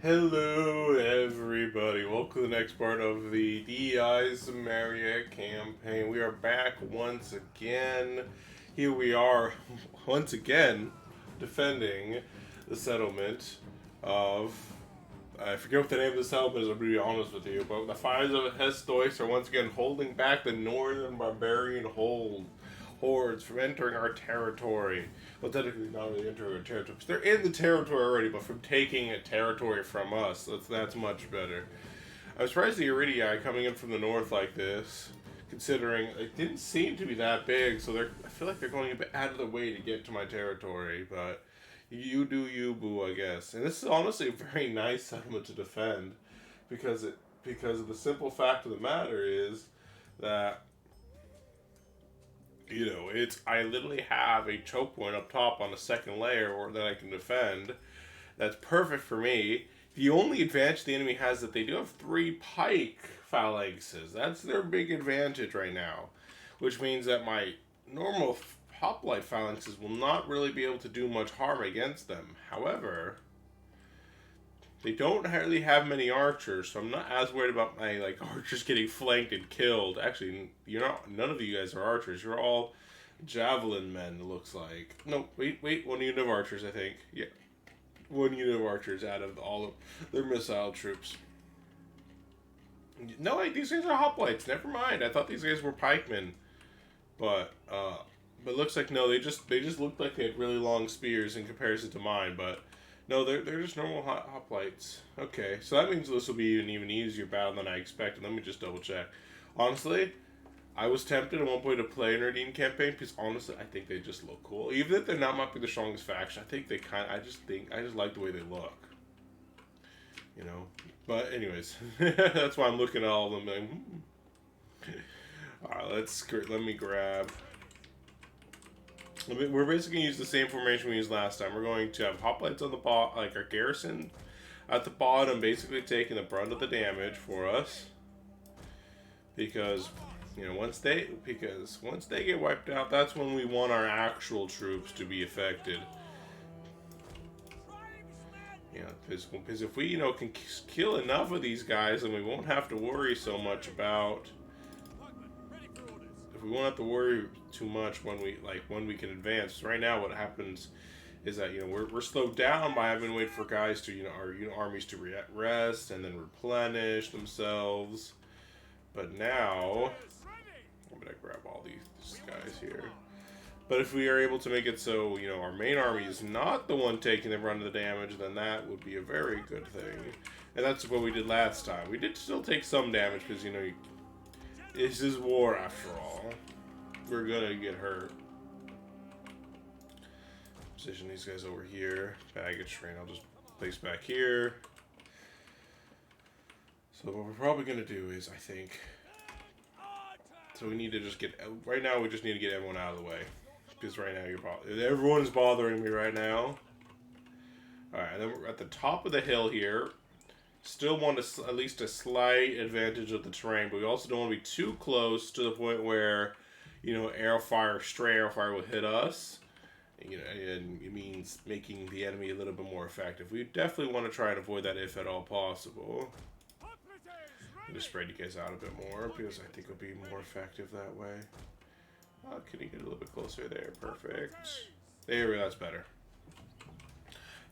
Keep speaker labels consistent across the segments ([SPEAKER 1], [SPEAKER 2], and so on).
[SPEAKER 1] Hello, everybody. Welcome to the next part of the DEI Cimmeria campaign. We are back once again. Here we are, once again, defending the settlement of. I forget what the name of the settlement is, I'm going to be honest with you, but the fires of Hestois are once again holding back the northern barbarian hordes from entering our territory. Well, technically not really entering our territory, because they're in the territory already, but from taking a territory from us. That's much better. I'm surprised the Iridii coming in from the north like this, considering it didn't seem to be that big, so I feel like they're going a bit out of the way to get to my territory, but you do you, boo, I guess. And this is honestly a very nice settlement to defend, because of the simple fact of the matter is that it's I literally have a choke point up top on the second layer or that I can defend. That's perfect for me. The only advantage the enemy has is that they do have three pike phalanxes. That's their big advantage right now, which means that my normal hoplite phalanxes will not really be able to do much harm against them. However, they don't really have many archers, so I'm not as worried about my archers getting flanked and killed. Actually, you're not. None of you guys are archers. You're all javelin men. It looks like. No, wait. One unit of archers, I think. Yeah, one unit of archers out of all of their missile troops. No, wait, these guys are hoplites. Never mind. I thought these guys were pikemen, but it looks like no. They just looked like they had really long spears in comparison to mine, but. No, they're just normal hoplites. Okay, so that means this will be an even easier battle than I expected. Let me just double check. Honestly, I was tempted at one point to play an Erdene campaign because honestly, I think they just look cool. Even if they're not might be the strongest faction, I think I just like the way they look. You know. But anyways, that's why I'm looking at all of them. All right, let me grab. We're basically going to use the same formation we used last time. We're going to have hoplites on the bottom, like our garrison at the bottom, basically taking the brunt of the damage for us. Because once they get wiped out, that's when we want our actual troops to be affected. Because if we can kill enough of these guys, then we won't have to worry so much about. We won't have to worry too much when we can advance. Right now, what happens is that we're slowed down by having to wait for guys to our armies to rest and then replenish themselves. But now, I'm gonna grab all these guys here. But if we are able to make it so our main army is not the one taking the brunt of the damage, then that would be a very good thing. And that's what we did last time. We did still take some damage because this is war after all. We're gonna get hurt. Position these guys over here. Baggage train I'll just place back here. So what we're probably gonna do is, I think. So we need to just get. Right now, we just need to get everyone out of the way, because right now everyone is bothering me right now. All right, and then we're at the top of the hill here. Still want at least a slight advantage of the terrain, but we also don't want to be too close to the point where, stray arrow fire will hit us. And it means making the enemy a little bit more effective. We definitely want to try and avoid that if at all possible. Just spread you guys out a bit more because I think it'll be more effective that way. Can you get a little bit closer there? Perfect. There we go, that's better.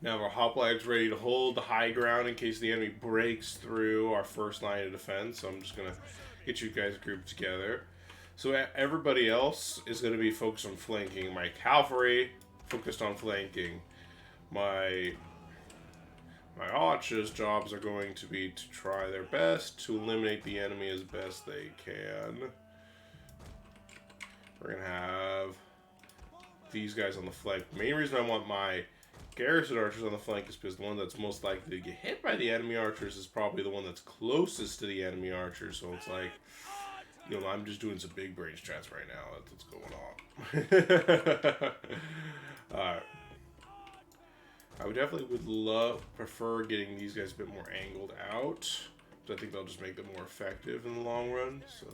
[SPEAKER 1] Now our hoplites ready to hold the high ground in case the enemy breaks through our first line of defense. So I'm just going to get you guys grouped together. So everybody else is going to be focused on flanking. My cavalry focused on flanking. My archers' jobs are going to be to try their best to eliminate the enemy as best they can. We're going to have these guys on the flank. The main reason I want my garrison archers on the flank is because the one that's most likely to get hit by the enemy archers is probably the one that's closest to the enemy archers. So it's like, I'm just doing some big brain strats right now. That's what's going on. Alright. I would definitely prefer getting these guys a bit more angled out. So I think they'll just make them more effective in the long run. So,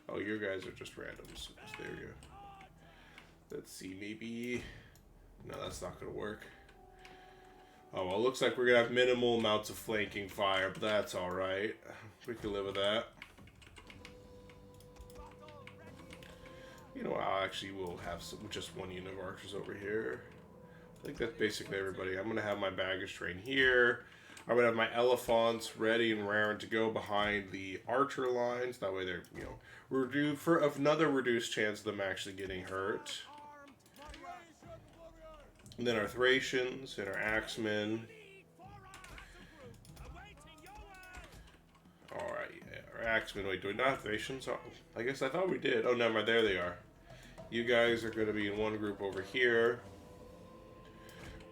[SPEAKER 1] oh, your guys are just randoms. So there you go. Let's see, maybe. No, that's not going to work. Oh, well, it looks like we're going to have minimal amounts of flanking fire, but that's alright. We can live with that. You know, we'll have just one unit of archers over here. I think that's basically everybody. I'm going to have my baggage train here. I'm going to have my elephants ready and raring to go behind the archer lines. That way they're, you know, reduced for another reduced chance of them actually getting hurt. And then our Thracians and our Axemen. Alright, yeah, our Axemen. Wait, do we not have Thracians? Oh, I guess I thought we did. Oh, never mind. There they are. You guys are going to be in one group over here.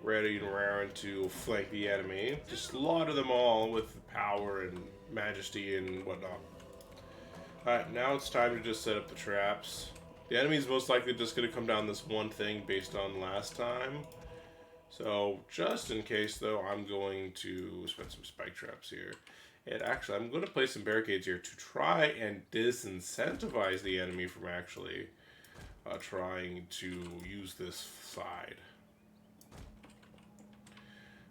[SPEAKER 1] Ready and raring to flank the enemy. Just slaughter them all with power and majesty and whatnot. Alright, now it's time to just set up the traps. The enemy's most likely just going to come down this one thing based on last time. So, just in case though, I'm going to spend some spike traps here. And actually, I'm going to place some barricades here to try and disincentivize the enemy from actually trying to use this side.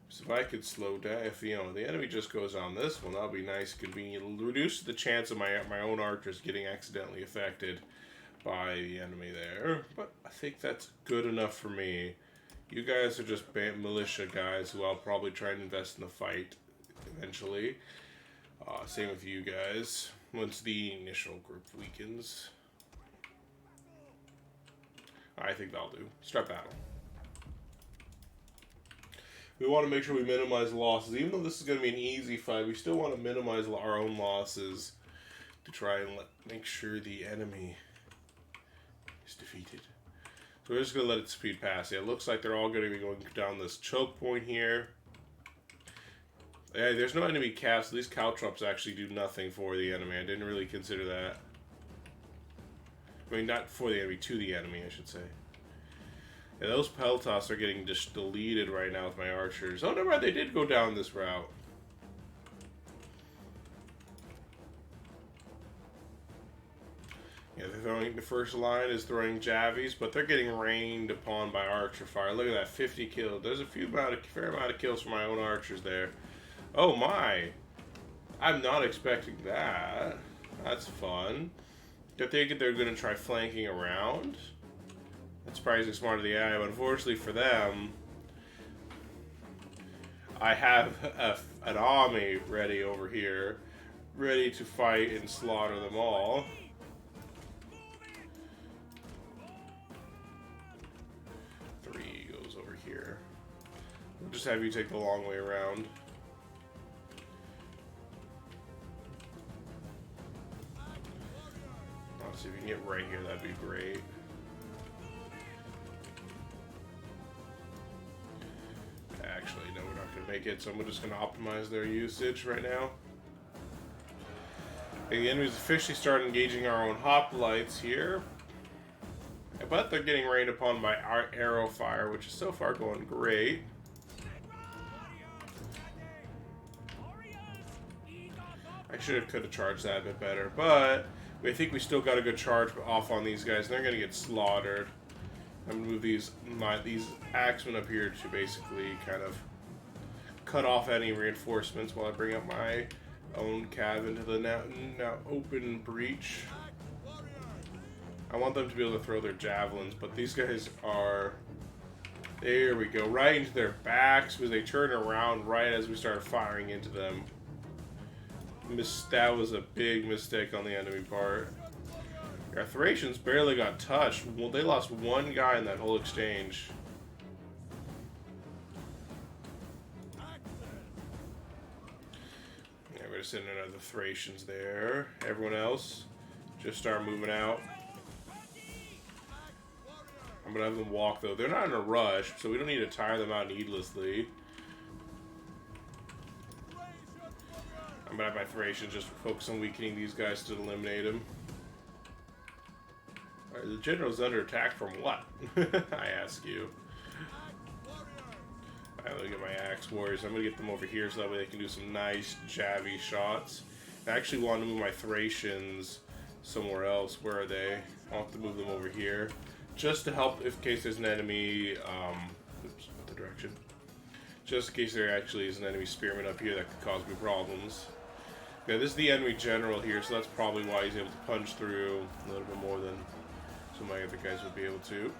[SPEAKER 1] So if I could slow down, if you know the enemy just goes on this one, that'll be nice, convenient. It'll reduce the chance of my own archers getting accidentally affected by the enemy there. But I think that's good enough for me. You guys are just militia guys who I'll probably try and invest in the fight eventually. Same with you guys once the initial group weakens. I think that'll do. Start battle. We want to make sure we minimize losses. Even though this is going to be an easy fight, we still want to minimize our own losses to try and make sure the enemy is defeated. So we're just going to let it speed past. Yeah, it looks like they're all going to be going down this choke point here. Yeah, there's no enemy caps. These caltrops actually do nothing for the enemy. I didn't really consider that. I mean, not for the enemy, to the enemy, I should say. Yeah, those Peltas are getting just deleted right now with my archers. Oh, never mind, they did go down this route. Yeah, they're throwing, the first line is throwing Javies, but they're getting rained upon by archer fire. Look at that, 50 kills. There's a fair amount of kills from my own archers there. Oh my! I'm not expecting that. That's fun. They're thinking they're going to try flanking around. That's surprisingly smart of the AI, but unfortunately for them, I have an army ready over here, ready to fight and slaughter them all. Three goes over here. We'll just have you take the long way around. See if you can get right here, that'd be great. Actually, no, we're not going to make it, so I'm just going to optimize their usage right now. And the enemy's officially started engaging our own hoplites here. But they're getting rained upon by our arrow fire, which is so far going great. I could have charged that a bit better, but I think we still got a good charge off on these guys. They're going to get slaughtered. I'm going to move these axemen up here to basically kind of cut off any reinforcements while I bring up my own cav into the now open breach. I want them to be able to throw their javelins, but these guys are... There we go. Right into their backs because they turn around right as we start firing into them. That was a big mistake on the enemy part. Our Thracians barely got touched. Well, they lost one guy in that whole exchange. Yeah, we're just sending another Thracians there. Everyone else, just start moving out. I'm gonna have them walk though. They're not in a rush, so we don't need to tire them out needlessly. I'm gonna have my Thracians just focus on weakening these guys to eliminate them. Alright, the general's under attack from what? I ask you. Alright, let me get my axe warriors. I'm gonna get them over here so that way they can do some nice Javi shots. I actually want to move my Thracians somewhere else. Where are they? I'll have to move them over here. Just to help in case there's an enemy, oops, not the direction. Just in case there actually is an enemy spearman up here that could cause me problems. Okay, this is the enemy general here, so that's probably why he's able to punch through a little bit more than some of my other guys would be able to.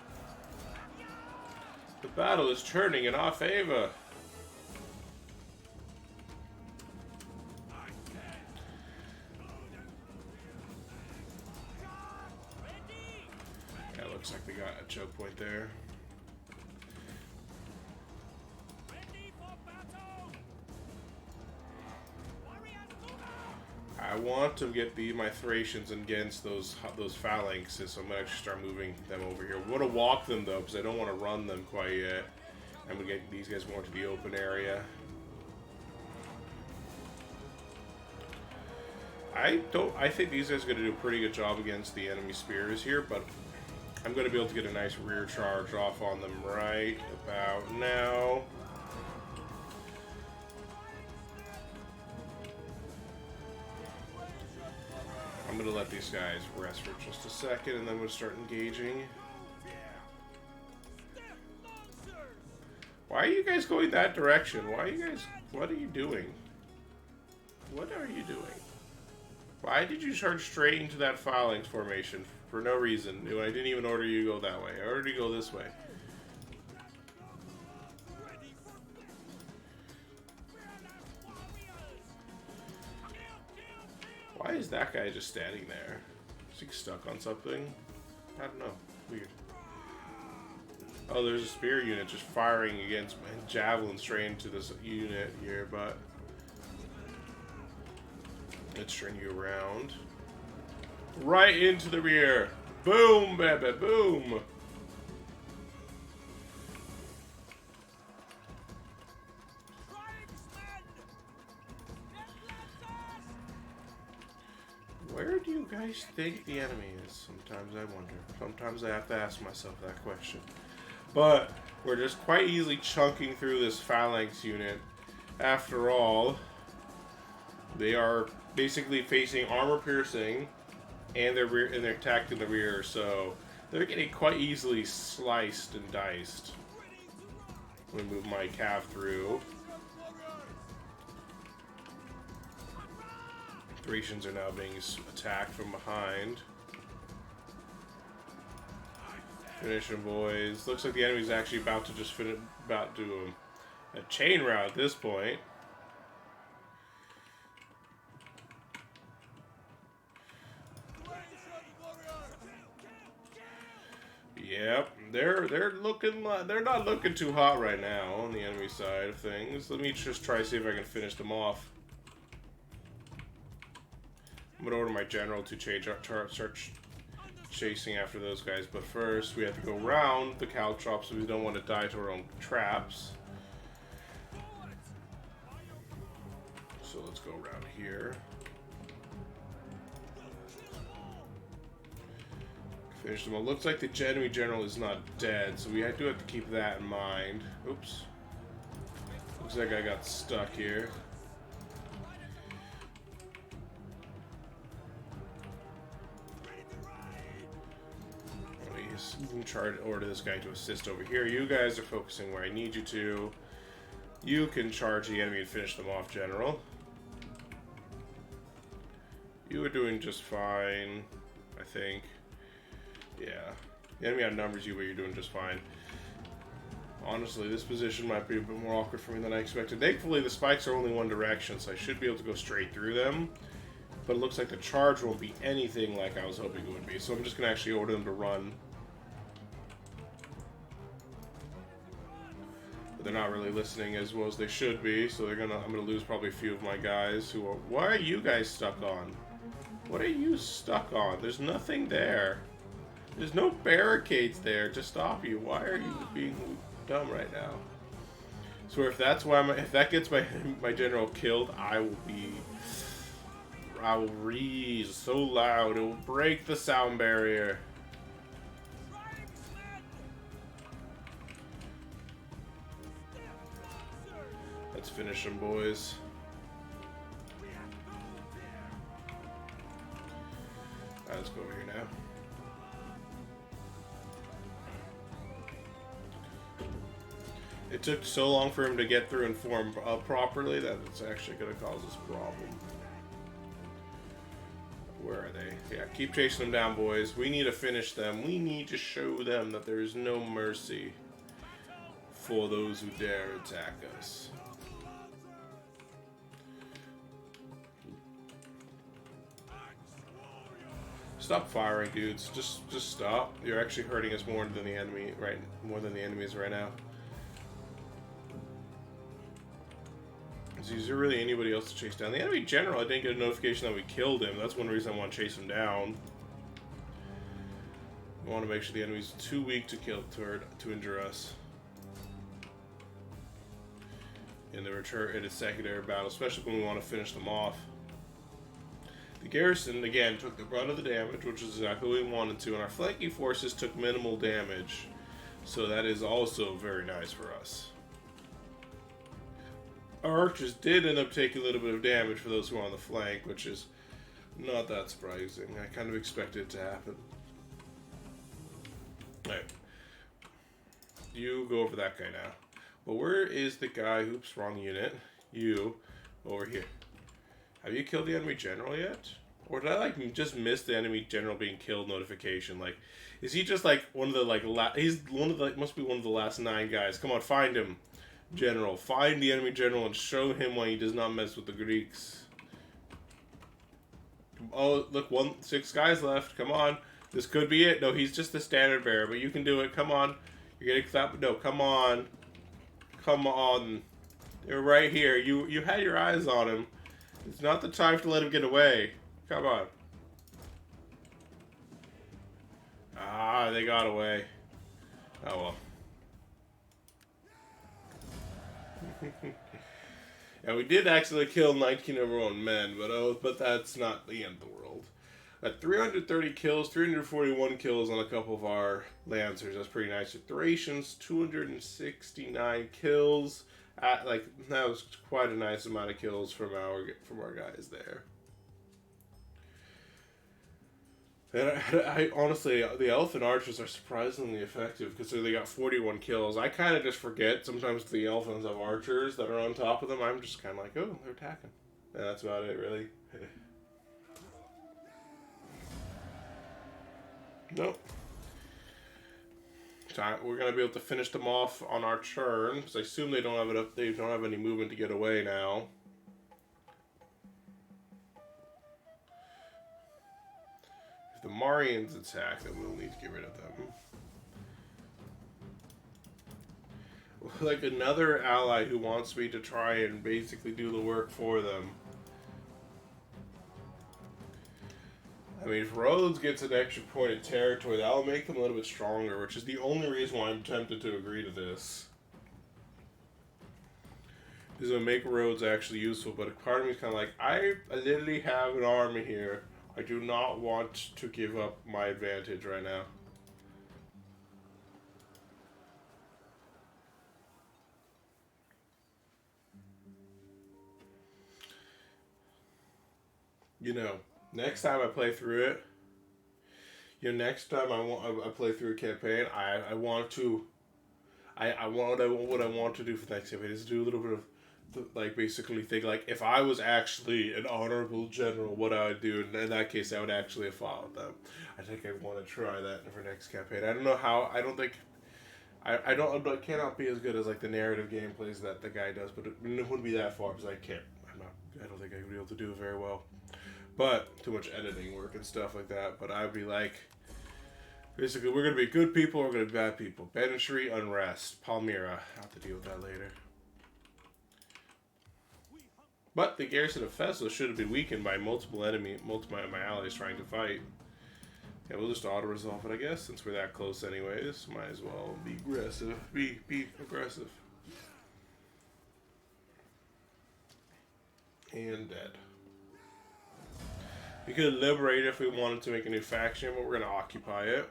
[SPEAKER 1] The battle is turning in our favor. Yeah, looks like they got a choke point there. I want to get my Thracians against those phalanxes, so I'm gonna actually start moving them over here. We want to walk them though, because I don't want to run them quite yet. I'm gonna get these guys more to the open area. I think these guys are gonna do a pretty good job against the enemy spears here, but I'm gonna be able to get a nice rear charge off on them right about now. I'm gonna let these guys rest for just a second, and then we'll start engaging. Why are you guys going that direction? What are you doing? What are you doing? Why did you charge straight into that phalanx formation for no reason? I didn't even order you to go that way. I ordered you to go this way. Why is that guy just standing there? Is he stuck on something? I don't know. Weird. Oh, there's a spear unit just firing against javelin straight into this unit here, but let's turn you around. Right into the rear. Boom, baby, boom. Where do you guys think the enemy is? Sometimes I wonder. Sometimes I have to ask myself that question. But we're just quite easily chunking through this phalanx unit. After all, they are basically facing armor piercing, and they're attacked in the rear, so they're getting quite easily sliced and diced. I'm gonna move my cav through. Thracians are now being attacked from behind. Finish him, boys. Looks like the enemy's actually about to just do a chain route at this point. Yep, they're not looking too hot right now on the enemy side of things. Let me just try to see if I can finish them off. I'm gonna order my general to start chasing after those guys, but first we have to go around the caltrops, so we don't want to die to our own traps. So let's go around here. Finish them all. Looks like the enemy general is not dead, so we do have to keep that in mind. Oops. Looks like I got stuck here. You can try to order this guy to assist over here. You guys are focusing where I need you to. You can charge the enemy and finish them off, General. You are doing just fine, I think. Yeah. The enemy outnumbers you, but you're doing just fine. Honestly, this position might be a bit more awkward for me than I expected. Thankfully, the spikes are only one direction, so I should be able to go straight through them. But it looks like the charge won't be anything like I was hoping it would be, so I'm just going to actually order them to run. They're not really listening as well as they should be, so I'm gonna lose probably a few of my guys who are. Why are you guys stuck on? What are you stuck on? There's nothing there. There's no barricades there to stop you. Why are you being dumb right now? So if that's why if that gets my general killed, I will read so loud it will break the sound barrier. Let's finish them, boys. Alright, let's go over here now. It took so long for him to get through and form up properly that it's actually going to cause us a problem. Where are they? Yeah, keep chasing them down, boys. We need to finish them. We need to show them that there is no mercy for those who dare attack us. Stop firing, dudes. Just stop. You're actually hurting us more than the enemy, right? More than the enemies right now. Is there really anybody else to chase down? The enemy general, I didn't get a notification that we killed him. That's one reason I want to chase him down. We want to make sure the enemy's too weak to kill to injure us in the return in a secondary battle, especially when we want to finish them off. The garrison again took the brunt of the damage, which is exactly what we wanted to, and our flanking forces took minimal damage, so that is also very nice for us. Our archers did end up taking a little bit of damage for those who are on the flank, which is not that surprising. I kind of expected it to happen. Alright. You go over that guy now. Well, where is the guy? Oops, wrong unit. You, over here. Have you killed the enemy general yet? Or did I, like, just miss the enemy general being killed notification? Like, is he just, like, one of the, like, he's one of the, must be one of the last 9 guys. Come on, find him. General. Find the enemy general and show him why he does not mess with the Greeks. Oh, look, 6 guys left. Come on. This could be it. No, he's just the standard bearer, but you can do it. Come on. You're getting clapped. No, come on. Come on. They're right here. You had your eyes on him. It's not the time to let him get away. Come on. Ah, they got away. Oh well. And we did actually kill 19 of our own men, but that's not the end of the world. At 330 kills, 341 kills on a couple of our lancers. That's pretty nice. At Thracians, 269 kills. That was quite a nice amount of kills from our guys there. And I honestly, the Elephant Archers are surprisingly effective because they got 41 kills. I kind of just forget sometimes the Elephants have archers that are on top of them. I'm just kind of like, oh, they're attacking. And that's about it, really. Nope. We're gonna be able to finish them off on our turn because I assume they don't have it up. They don't have any movement to get away now. If the Marians attack, then we'll need to get rid of them. Like another ally who wants me to try and basically do the work for them. I mean, if Rhodes gets an extra point in territory, that'll make them a little bit stronger, which is the only reason why I'm tempted to agree to this. Is to make Rhodes actually useful, but part of me is kind of like, I literally have an army here. I do not want to give up my advantage right now. You know, next time I play through it, next time I play through a campaign, what I want to do for the next campaign is do a little bit of, basically think, like, if I was actually an honorable general, what I would do, and in that case, I would actually have followed them. I think I want to try that for next campaign. I don't know how, I don't think, I cannot be as good as, like, the narrative gameplays that the guy does, but it wouldn't be that far, because I don't think I would be able to do it very well. But, too much editing work and stuff like that. But I'd be like, basically, we're going to be good people, we're going to be bad people. Banditry, unrest, Palmyra. I'll have to deal with that later. But the garrison of Festus should have been weakened by multiple my allies trying to fight. Yeah, we'll just auto-resolve it, I guess, since we're that close anyways. Might as well be aggressive. Be aggressive. And dead. We could liberate it if we wanted to make a new faction, but we're going to occupy it.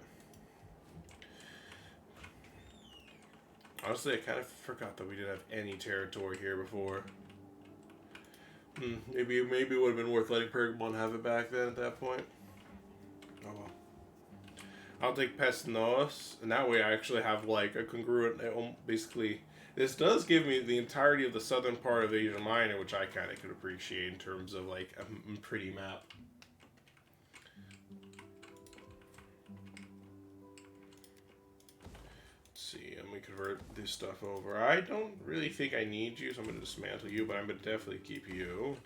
[SPEAKER 1] Honestly, I kind of forgot that we didn't have any territory here before. Maybe it would have been worth letting Pergamon have it back then at that point. Oh well. I'll take Pesnos, and that way I actually have, like, a congruent, basically This does give me the entirety of the southern part of Asia Minor, which I kind of could appreciate in terms of like a pretty map. Let's see, let me convert this stuff over. I don't really think I need you, so I'm going to dismantle you, but I'm going to definitely keep you.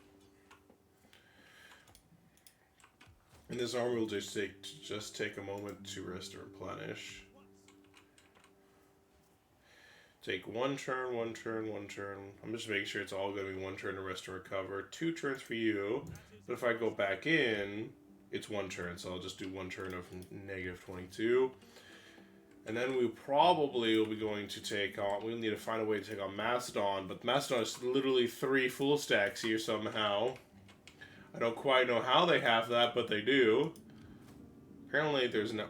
[SPEAKER 1] And this armor will just take a moment to rest and replenish. Take one turn, one turn, one turn. I'm just making sure it's all going to be one turn to rest and recover. 2 turns for you. But if I go back in, it's 1 turn. So I'll just do 1 turn of negative 22. And then we probably will be going to take on... We'll need to find a way to take on Mastodon. But Mastodon is literally 3 full stacks here somehow. I don't quite know how they have that, but they do. Apparently there's an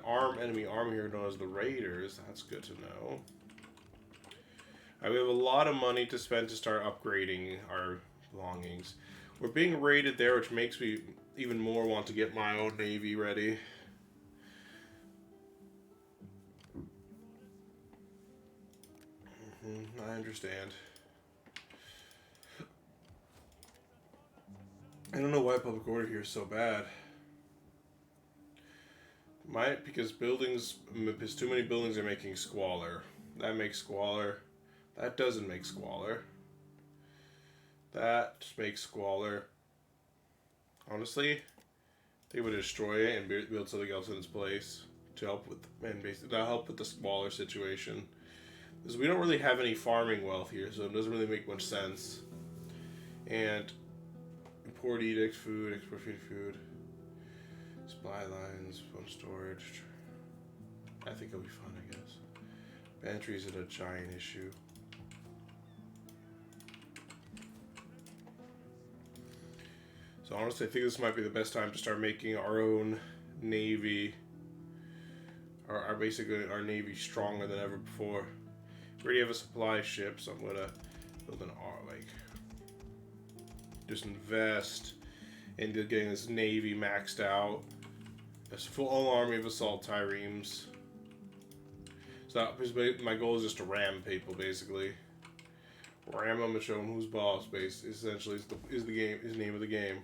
[SPEAKER 1] enemy army here known as the Raiders. That's good to know. We have a lot of money to spend to start upgrading our belongings. We're being raided there, which makes me even more want to get my own navy ready. I understand. I don't know why public order here is so bad. Because too many buildings are making squalor. That makes squalor. That doesn't make squalor. That makes squalor. Honestly, they would destroy it and build something else in its place to help with the squalor situation. Because we don't really have any farming wealth here, so it doesn't really make much sense. And import edict food, export food, supply lines, phone storage. I think it'll be fun, I guess. Pantry isn't a giant issue. So honestly, I think this might be the best time to start making our own navy, or basically our navy stronger than ever before. We already have a supply ship, so I'm gonna build an just invest into getting this navy maxed out. A full army of assault triremes. So my goal is just to ram people, basically. Ram them and show them who's boss. Essentially, is the name of the game.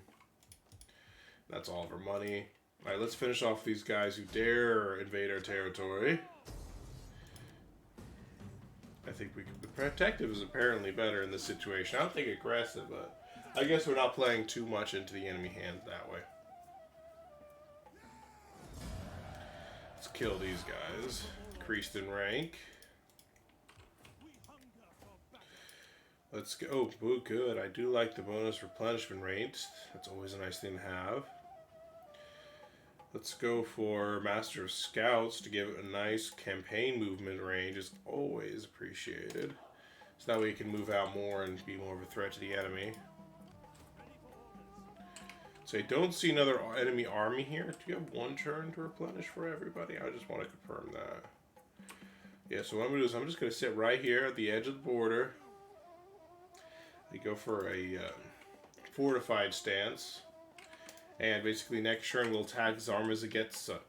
[SPEAKER 1] That's all of our money. All right, let's finish off these guys who dare invade our territory. I think protective is apparently better in this situation. I don't think aggressive, but I guess we're not playing too much into the enemy hand that way. Let's kill these guys. Increased in rank. Let's go. Oh, good. I do like the bonus replenishment rate. That's always a nice thing to have. Let's go for Master of Scouts to give it a nice campaign movement range. Is always appreciated. So that way you can move out more and be more of a threat to the enemy. So I don't see another enemy army here. Do you have 1 turn to replenish for everybody? I just want to confirm that. Yeah, so what I'm going to do is I'm just going to sit right here at the edge of the border. We go for a fortified stance. And basically next turn we'll attack Zarmizagetsua.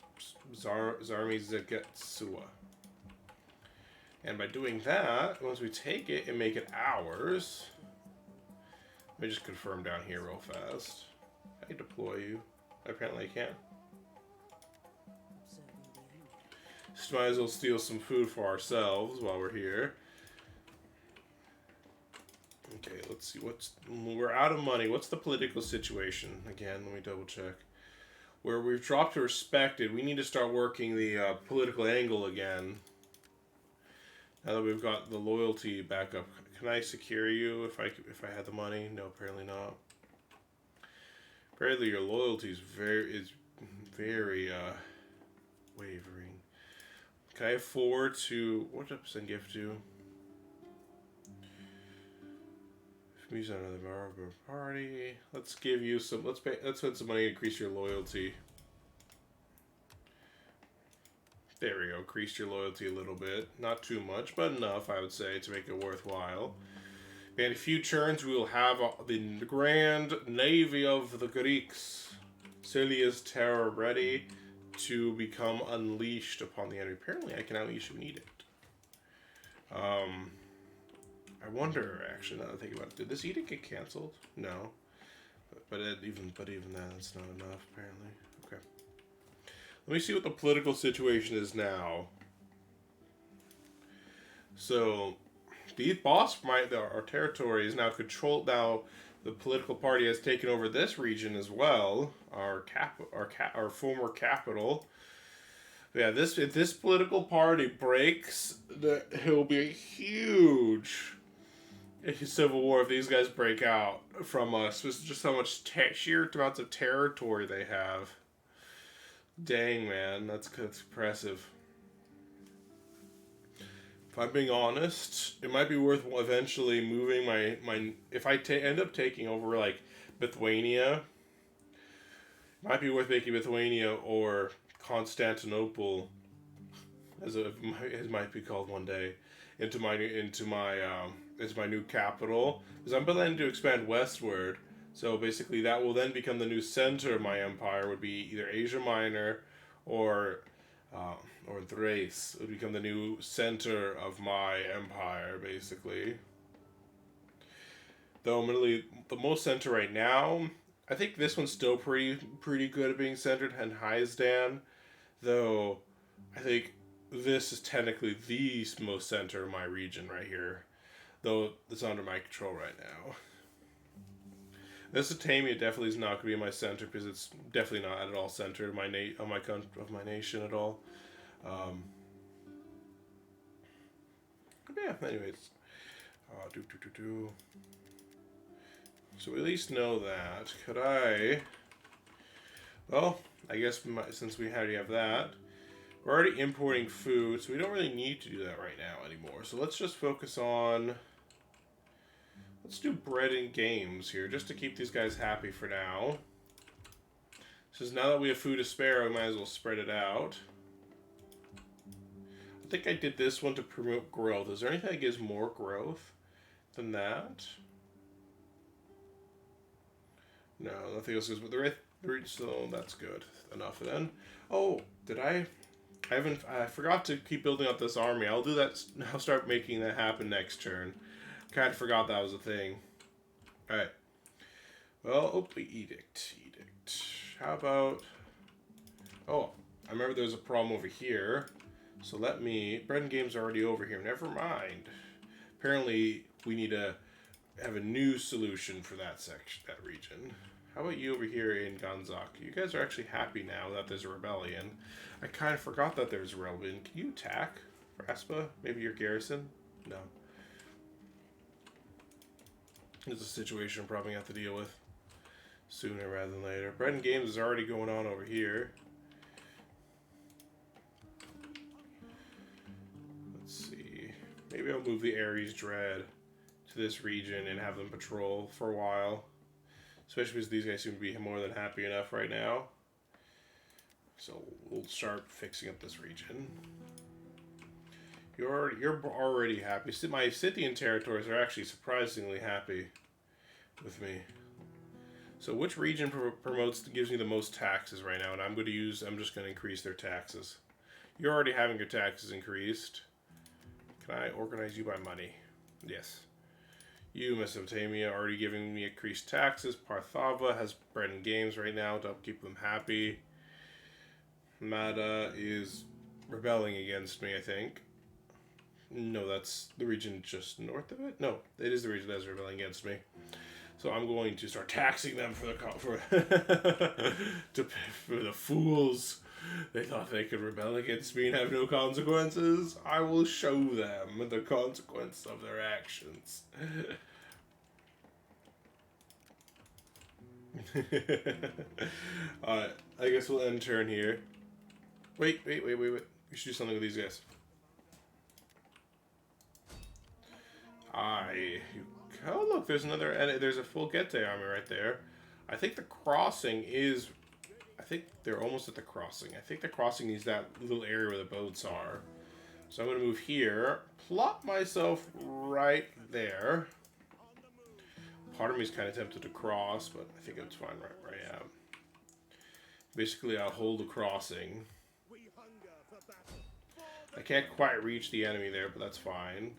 [SPEAKER 1] And by doing that, once we take it and make it ours, let me just confirm down here real fast. I deploy you. Apparently I can. Just might as well steal some food for ourselves while we're here. Okay, let's see. We're out of money. What's the political situation? Again, let me double check. Where we've dropped to respected, we need to start working the political angle again. Now that we've got the loyalty back up, can I secure you if I had the money? No, apparently not. Apparently your loyalty is very wavering. Can I afford to what percent gift to? Use another Barber party. Let's give you some. Let's spend some money to increase your loyalty. There we go. Increase your loyalty a little bit. Not too much, but enough, I would say, to make it worthwhile. In a few turns, we will have the grand navy of the Greeks, Scythia's terror, ready to become unleashed upon the enemy. Apparently, I can unleash if needed. I wonder, actually, now that I think about it, did this edict get canceled? No. But even then, that's not enough, apparently. Okay. Let me see what the political situation is now. So, the boss, our territory is now controlled. Now, the political party has taken over this region as well. Our former capital. Yeah, if this political party breaks, it will be a huge civil war if these guys break out from us. It's just how much sheer amounts of territory they have. Dang, man, that's impressive. If I'm being honest, it might be worth eventually moving my if I end up taking over like Lithuania, it might be worth making Lithuania or Constantinople, as it might be called one day, into my new capital, because I'm planning to expand westward. So basically, that will then become the new center of my empire. Would be either Asia Minor, or Thrace would become the new center of my empire, basically. Though admittedly, the most center right now, I think this one's still pretty good at being centered, and Hysdan, though I think this is technically the most center of my region right here, though it's under my control right now. This Cimmeria definitely is not going to be in my center, because it's definitely not at all centered of my nation at all. Yeah. Anyways, So we at least know that. Could I? Well, I guess since we already have that, we're already importing food, so we don't really need to do that right now anymore. So let's just focus on. Let's do bread and games here, just to keep these guys happy for now. Since now that we have food to spare, we might as well spread it out. I think I did this one to promote growth. Is there anything that gives more growth than that? No, nothing else goes with the rate, so that's good enough then. Oh, did I forgot to keep building up this army. I'll do that. I'll start making that happen next turn. Kind of forgot that was a thing. Alright. Well, edict. How about... Oh, I remember there's a problem over here. So bread and games are already over here. Never mind. Apparently, we need to have a new solution for that region. How about you over here in Ganzak? You guys are actually happy now that there's a rebellion. I kind of forgot that there's a rebellion. Can you attack Raspa? Maybe your garrison? No. It's a situation I'm probably going to have to deal with sooner rather than later. Bread and games is already going on over here. Let's see. Maybe I'll move the Ares Dread to this region and have them patrol for a while. Especially because these guys seem to be more than happy enough right now. So we'll start fixing up this region. You're already happy. My Scythian territories are actually surprisingly happy with me. So which region gives me the most taxes right now? And I'm just going to increase their taxes. You're already having your taxes increased. Can I organize you by money? Yes. You, Mesopotamia, already giving me increased taxes. Parthava has bread and games right now to keep them happy. Mada is rebelling against me, I think. No, that's the region just north of it. No, it is the region that's rebelling against me. So I'm going to start taxing them for the fools. They thought they could rebel against me and have no consequences. I will show them the consequence of their actions. Alright, I guess we'll end turn here. Wait. We should do something with these guys. Oh look, there's there's a full Getae army right there. I think the crossing is... I think they're almost at the crossing. I think the crossing needs that little area where the boats are. So I'm going to move here, plop myself right there. Part of me is kind of tempted to cross, but I think it's fine right where I am. Basically, I'll hold the crossing. I can't quite reach the enemy there, but that's fine.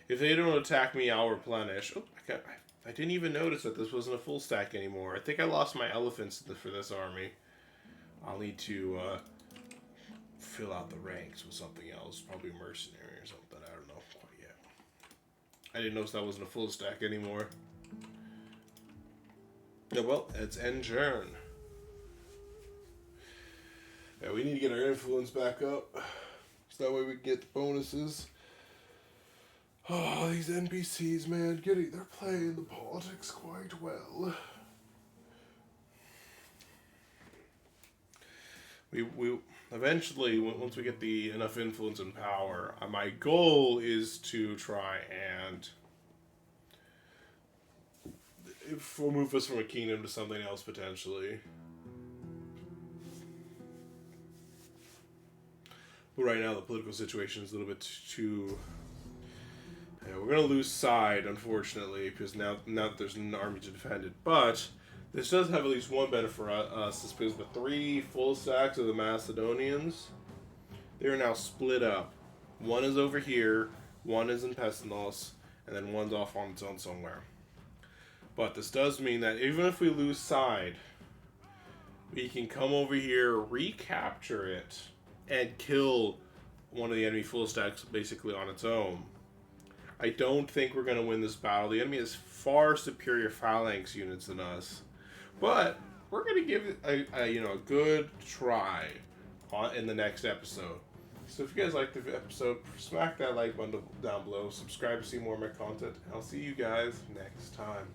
[SPEAKER 1] If they don't attack me, I'll replenish. Oh, I didn't even notice that this wasn't a full stack anymore. I think I lost my elephants for this army. I'll need to fill out the ranks with something else. Probably mercenary or something. I don't know quite yet. I didn't notice that wasn't a full stack anymore. Yeah, well, it's end turn. Yeah, we need to get our influence back up. So that way we can get the bonuses. Oh, these NPCs, man, they're playing the politics quite well. We eventually, once we get enough influence and power, my goal is to try and move us from a kingdom to something else potentially. But right now the political situation is a little bit too. Yeah, we're gonna lose side, unfortunately, because now that there's an army to defend it. But this does have at least one benefit for us, is because the 3 full stacks of the Macedonians, they are now split up. One is over here, one is in Pestinos, and then one's off on its own somewhere. But this does mean that even if we lose side, we can come over here, recapture it, and kill one of the enemy full stacks basically on its own. I don't think we're going to win this battle. The enemy has far superior phalanx units than us. But we're going to give it a good try in the next episode. So if you guys liked the episode, smack that like button down below. Subscribe to see more of my content. I'll see you guys next time.